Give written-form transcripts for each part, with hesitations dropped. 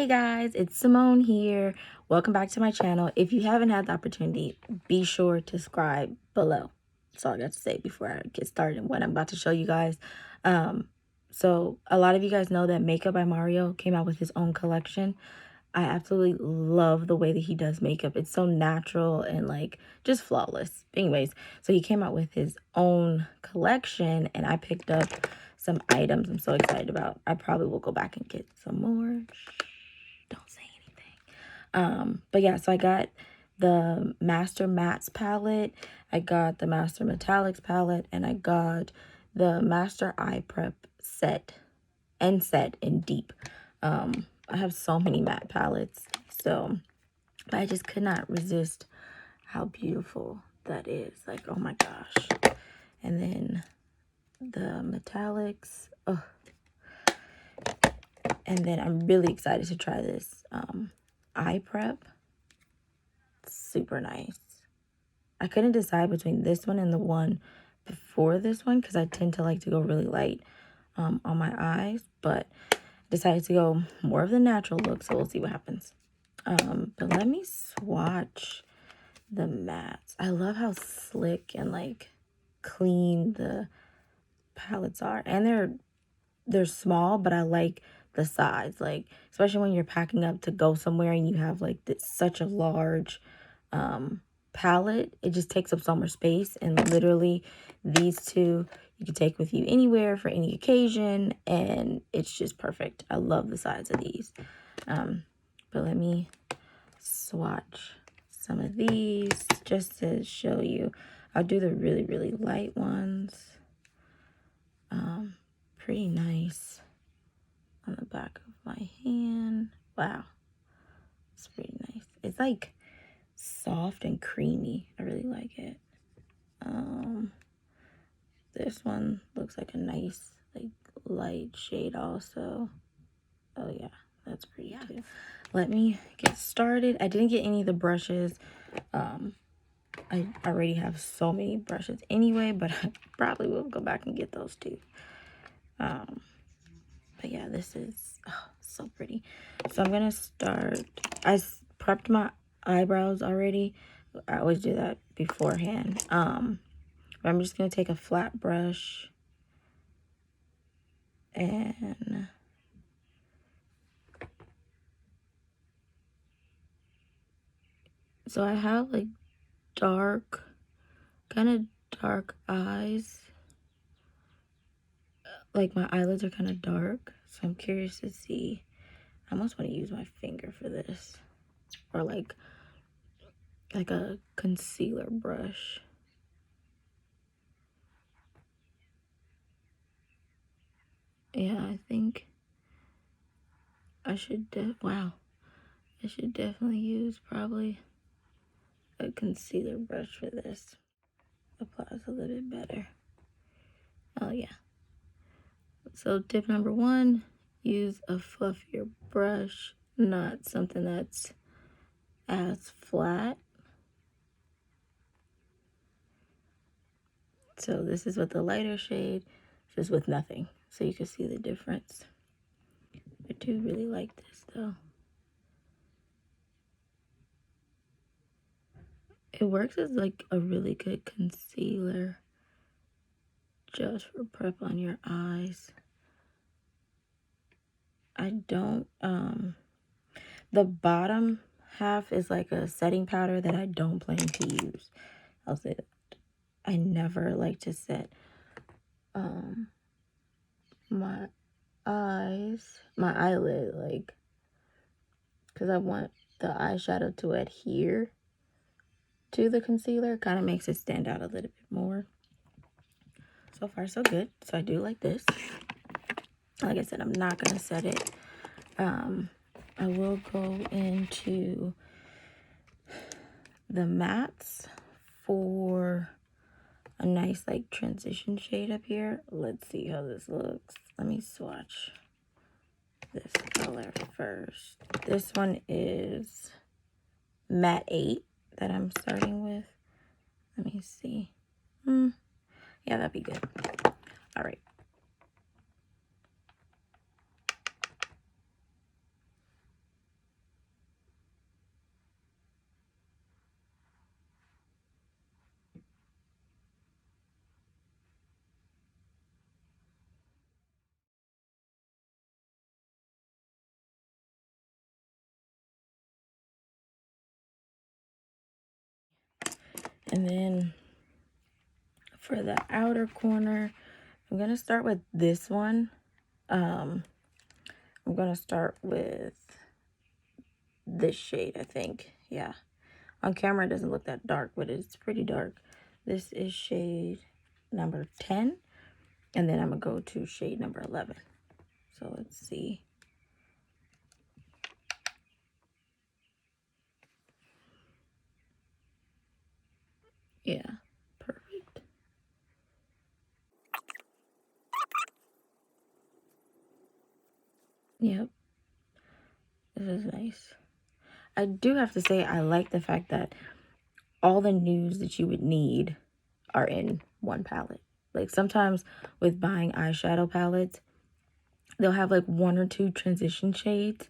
Hey guys, it's Simone here. Welcome back to my channel. If you haven't had the opportunity, be sure to subscribe below. That's all I got to say before I get started and what I'm about to show you guys. So a lot of you guys know that Makeup by Mario came out with his own collection. I absolutely love the way that he does makeup. It's so natural and like just flawless. Anyways, so he came out with his own collection and I picked up some items I'm so excited about. I probably will go back and get some more. Don't say anything. But yeah, so I got the Master Mattes palette. I got the Master Metallics palette and I got the Master Eye Prep set in Deep. I have so many matte palettes, so but I just could not resist how beautiful that is. Like, oh my gosh. And then the metallics. Oh. And then I'm really excited to try this eye prep. Super nice. I couldn't decide between this one and the one before this one because I tend to like to go really light on my eyes, but decided to go more of the natural look, so we'll see what happens. But let me swatch the mattes. I love how slick and like clean the palettes are, and they're small, but I like the size, like especially when you're packing up to go somewhere and you have like such a large palette. It just takes up so much space, and literally these two you can take with you anywhere for any occasion, and it's just perfect. I love the size of these. But let me swatch some of these just to show you. I'll do the really light ones. Pretty nice on the back of my hand. Wow, it's pretty nice. It's like soft and creamy. I really like it. This one looks like a nice like light shade also. Oh yeah, that's pretty too. Let me get started. I didn't get any of the brushes. I already have so many brushes anyway, but I probably will go back and get those too. But yeah, this is so pretty. So I'm gonna start. I prepped my eyebrows already. I always do that beforehand. But I'm just gonna take a flat brush and so I have like kind of dark eyes. Like my eyelids are kind of dark, so I'm curious to see. I almost want to use my finger for this, or like a concealer brush. Yeah, I think I should wow. I should definitely use probably a concealer brush for this. Applies a little bit better. Oh yeah. So tip number 1, use a fluffier brush, not something that's as flat. So this is with the lighter shade, just with nothing. So you can see the difference. I do really like this though. It works as like a really good concealer just for prep on your eyes. I don't, the bottom half is like a setting powder that I don't plan to use. I'll say that. I never like to set my eyelid, like, because I want the eyeshadow to adhere to the concealer. Kind of makes it stand out a little bit more. So far so good. So I do like this. Like I said, I'm not gonna set it. I will go into the mattes for a nice like transition shade up here. Let's see how this looks. Let me swatch this color first. This one is Matte 8 that I'm starting with. Let me see. Yeah, that'd be good. All right. And then for the outer corner, I'm going to start with this one. I'm going to start with this shade, I think. Yeah. On camera, it doesn't look that dark, but it's pretty dark. This is shade number 10. And then I'm going to go to shade number 11. So let's see. Yeah, perfect. Yep, this is nice. I do have to say I like the fact that all the nudes that you would need are in one palette. Like sometimes with buying eyeshadow palettes, they'll have like one or two transition shades,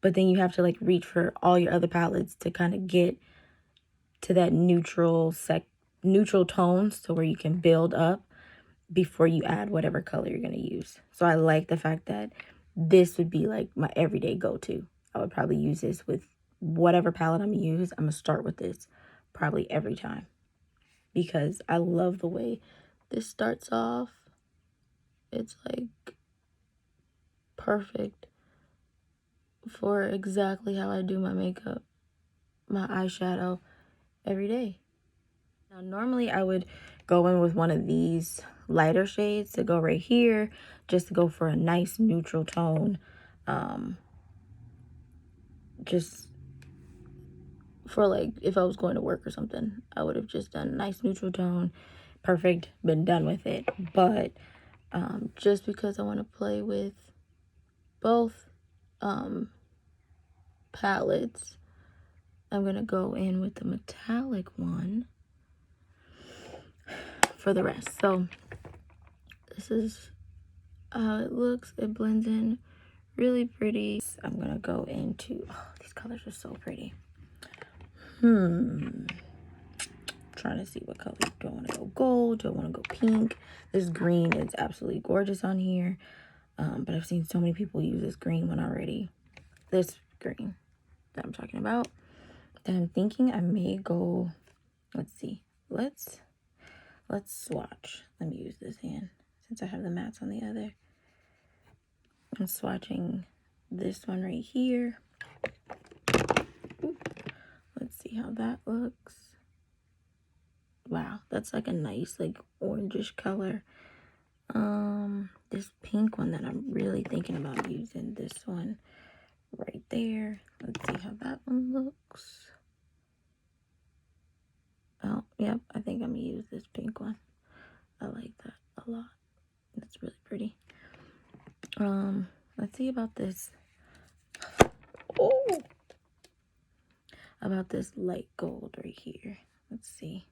but then you have to like reach for all your other palettes to kind of get to that neutral tones to where you can build up before you add whatever color you're going to use. So I like the fact that this would be like my everyday go-to. I would probably use this with whatever palette I'm going to use. I'm going to start with this probably every time because I love the way this starts off. It's like perfect for exactly how I do my makeup, my eyeshadow every day. Now, normally I would go in with one of these lighter shades to go right here, just to go for a nice neutral tone. Just for like, if I was going to work or something, I would have just done a nice neutral tone. Perfect, been done with it. But just because I want to play with both palettes, I'm going to go in with the metallic one for the rest. So this is how it looks. It blends in really pretty. I'm gonna go into, oh, these colors are so pretty. Trying to see what color. Do I want to go gold? Do I want to go pink? This green is absolutely gorgeous on here, but I've seen so many people use this green one already. This green that I'm talking about. Then I'm thinking I may go, let's see, let's swatch. Let me use this hand since I have the mattes on the other. I'm swatching this one right here. Ooh, let's see how that looks. Wow, that's like a nice like orangish color. This pink one that I'm really thinking about using, this one right there. Let's see how that one looks. Oh, yep, I think I'm gonna use this pink one. I like that a lot. That's really pretty. Let's see about this. Oh, about this light gold right here. Let's see.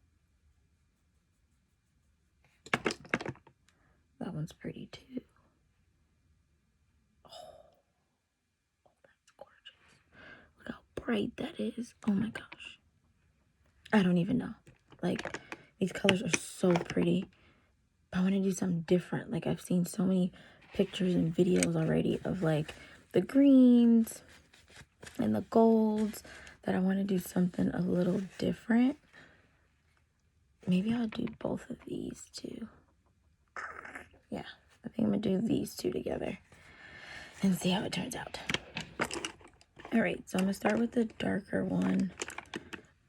That one's pretty too. Oh, that's gorgeous. Look how bright that is. Oh my gosh. I don't even know. Like, these colors are so pretty. But I want to do something different. Like, I've seen so many pictures and videos already of like the greens and the golds that I want to do something a little different. Maybe I'll do both of these too. Yeah, I think I'm gonna do these two together and see how it turns out. All right, so I'm gonna start with the darker one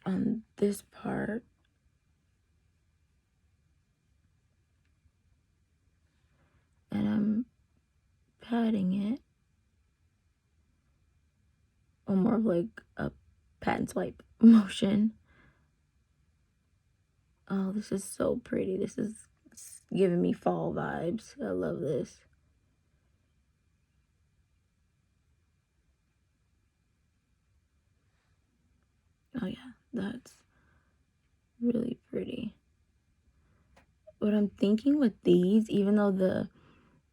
on this part. And I'm patting it on more of like a pat and swipe motion. Oh, this is so pretty. This is giving me fall vibes. I love this. Oh yeah, that's really pretty. What I'm thinking with these, even though the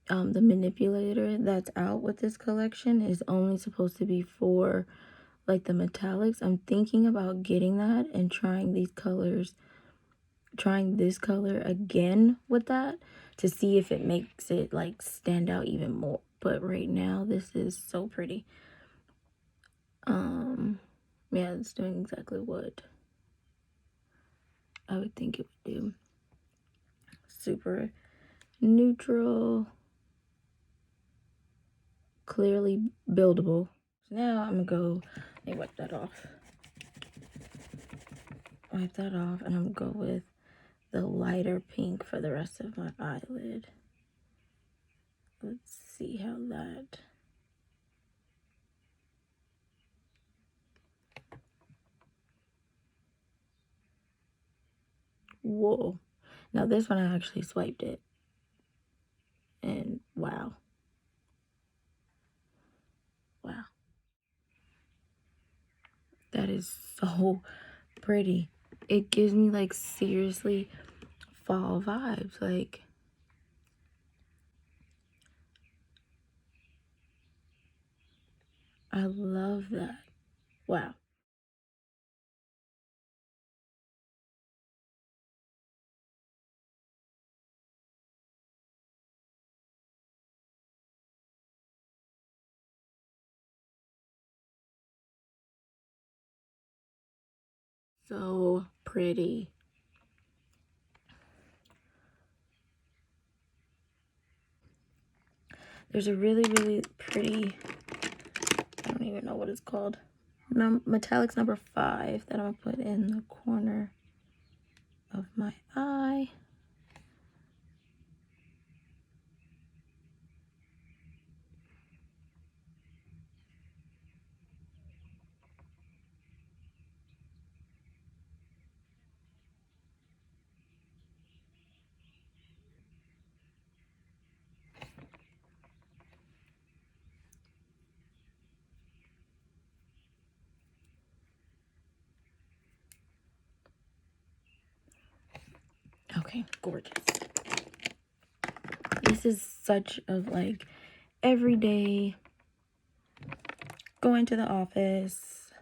manipulator that's out with this collection is only supposed to be for like the metallics, I'm thinking about getting that and trying these colors, trying this color again with that to see if it makes it like stand out even more. But right now this is so pretty. Yeah, it's doing exactly what I would think it would do. Super neutral, clearly buildable. So now I'm gonna go, let me wipe that off. Wipe that off, and I'm gonna go with the lighter pink for the rest of my eyelid. Let's see how that. Whoa. Now this one I actually swiped it. And wow. Wow. That is so pretty. It gives me like seriously fall vibes. Like, I love that. Wow. So pretty. There's a really, really pretty, I don't even know what it's called. Metallics number 5 that I'm gonna put in the corner of my eye. Okay, gorgeous. This is such a like everyday going to the office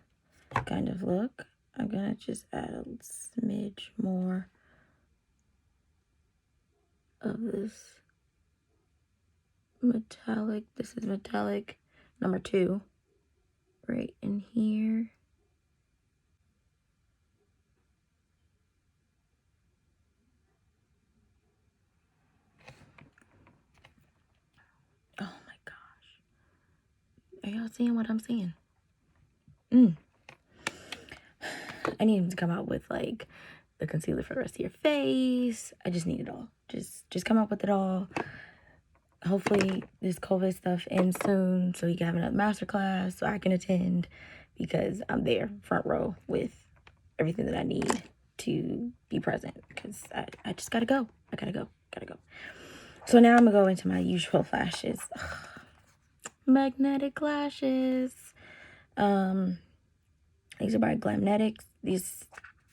kind of look. I'm gonna just add a smidge more of this metallic. This is metallic number 2 right in here. Oh my gosh. Are y'all seeing what I'm seeing? I need to come out with like the concealer for the rest of your face. I just need it all. Just come up with it all. Hopefully this COVID stuff ends soon so you can have another masterclass so I can attend, because I'm there front row with everything that I need to be present, because I just gotta go. I gotta go. So now I'm gonna go into my usual lashes. Magnetic lashes. These are by Glamnetic. These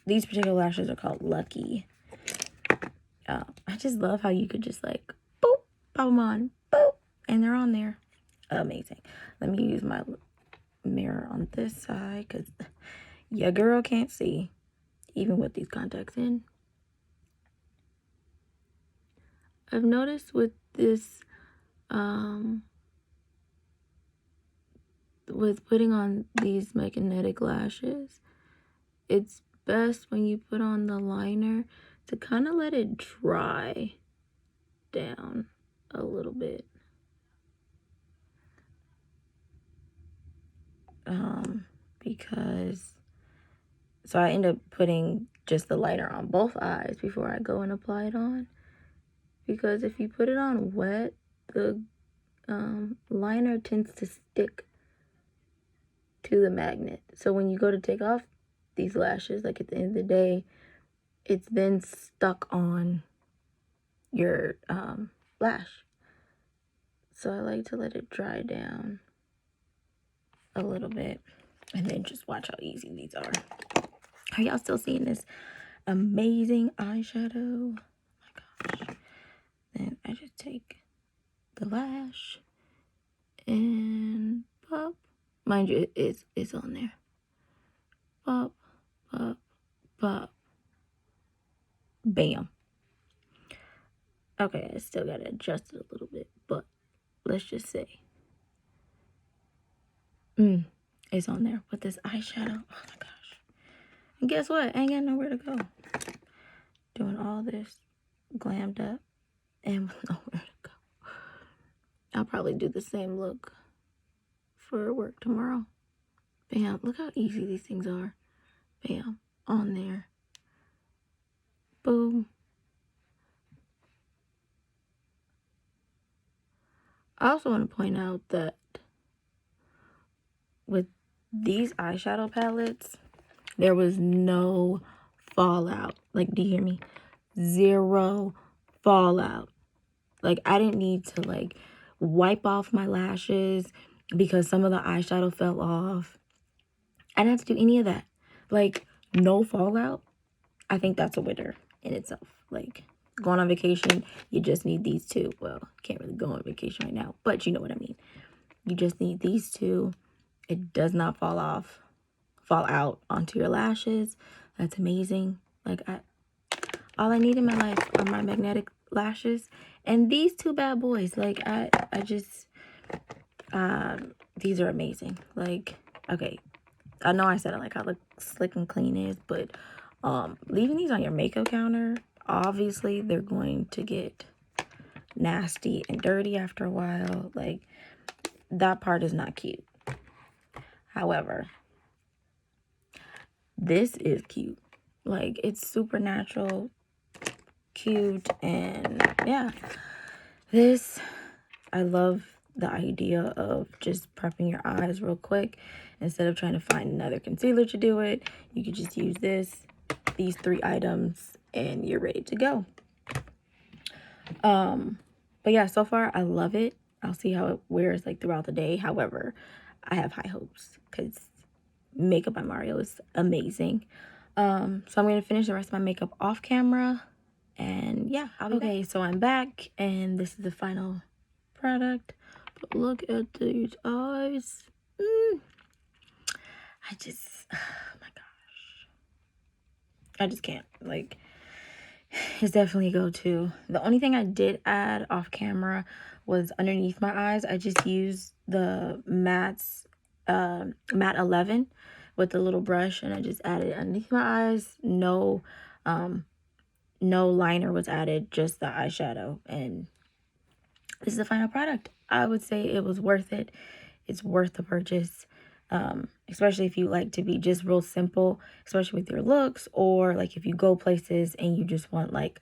particular lashes are called Lucky. I just love how you could just like boop, pop them on, boop, and they're on there. Amazing. Let me use my mirror on this side because your girl can't see even with these contacts in. I've noticed with this, with putting on these magnetic lashes, it's best when you put on the liner to kind of let it dry down a little bit. Because so I end up putting just the liner on both eyes before I go and apply it on, because if you put it on wet, the liner tends to stick to the magnet. So when you go to take off these lashes, like at the end of the day, it's then stuck on your lash. So I like to let it dry down a little bit and then just watch how easy these are. Are y'all still seeing this amazing eyeshadow? Oh my gosh. Then I just take the lash and pop. Mind you, it's on there. Pop, pop, pop. Bam. Okay, I still gotta adjust it a little bit, but let's just say it's on there with this eyeshadow. Oh my gosh. And guess what? I ain't got nowhere to go. doing all this glammed up and with nowhere to go. I'll probably do the same look for work tomorrow. Bam, look how easy these things are. Bam, on there. Boom. I also want to point out that with these eyeshadow palettes, there was no fallout. Like, do you hear me? Zero fallout. Like, I didn't need to, like, wipe off my lashes because some of the eyeshadow fell off. I didn't have to do any of that. Like, no fallout. I think that's a winner in itself. Like, going on vacation, you just need these two. Well, can't really go on vacation right now, but you know what I mean. You just need these two. It does not fall out onto your lashes. That's amazing. Like, all I need in my life are my magnetic lashes and these two bad boys. Like, I just these are amazing. Like, okay, I know I said I like how look slick and clean is, but leaving these on your makeup counter, obviously they're going to get nasty and dirty after a while. Like, that part is not cute. However, this is cute. Like, it's super natural, cute, and yeah, this, I love the idea of just prepping your eyes real quick. Instead of trying to find another concealer to do it, you could just use these 3 items, and you're ready to go. But yeah, so far I love it. I'll see how it wears like throughout the day. However, I have high hopes because Makeup by Mario is amazing. So I'm gonna finish the rest of my makeup off camera, and yeah, I'll be back. So I'm back, and this is the final product. But look at these eyes. I just, oh my gosh, I just can't. Like, it's definitely a go-to. The only thing I did add off camera was underneath my eyes. I just used the matte 11 with the little brush, and I just added it underneath my eyes. No liner was added, just the eyeshadow, and this is the final product. I would say it was worth it. It's worth the purchase, especially if you like to be just real simple, especially with your looks, or like if you go places and you just want like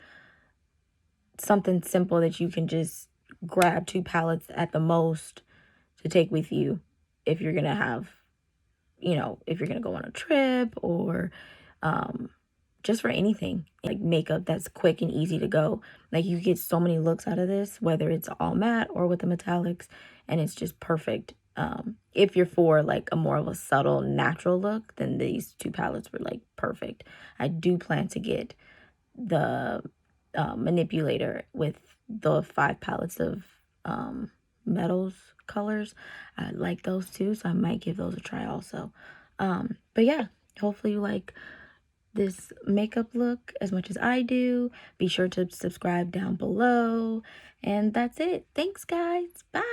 something simple that you can just grab 2 palettes at the most to take with you if you're gonna have, you know, if you're gonna go on a trip, or just for anything like makeup that's quick and easy to go. Like, you get so many looks out of this, whether it's all matte or with the metallics, and it's just perfect. If you're for like a more of a subtle natural look, then these 2 palettes were like perfect. I do plan to get the manipulator with the 5 palettes of metals colors. I like those too, so I might give those a try also. But yeah, hopefully you like this makeup look as much as I do. Be sure to subscribe down below, and that's it. Thanks, guys. Bye.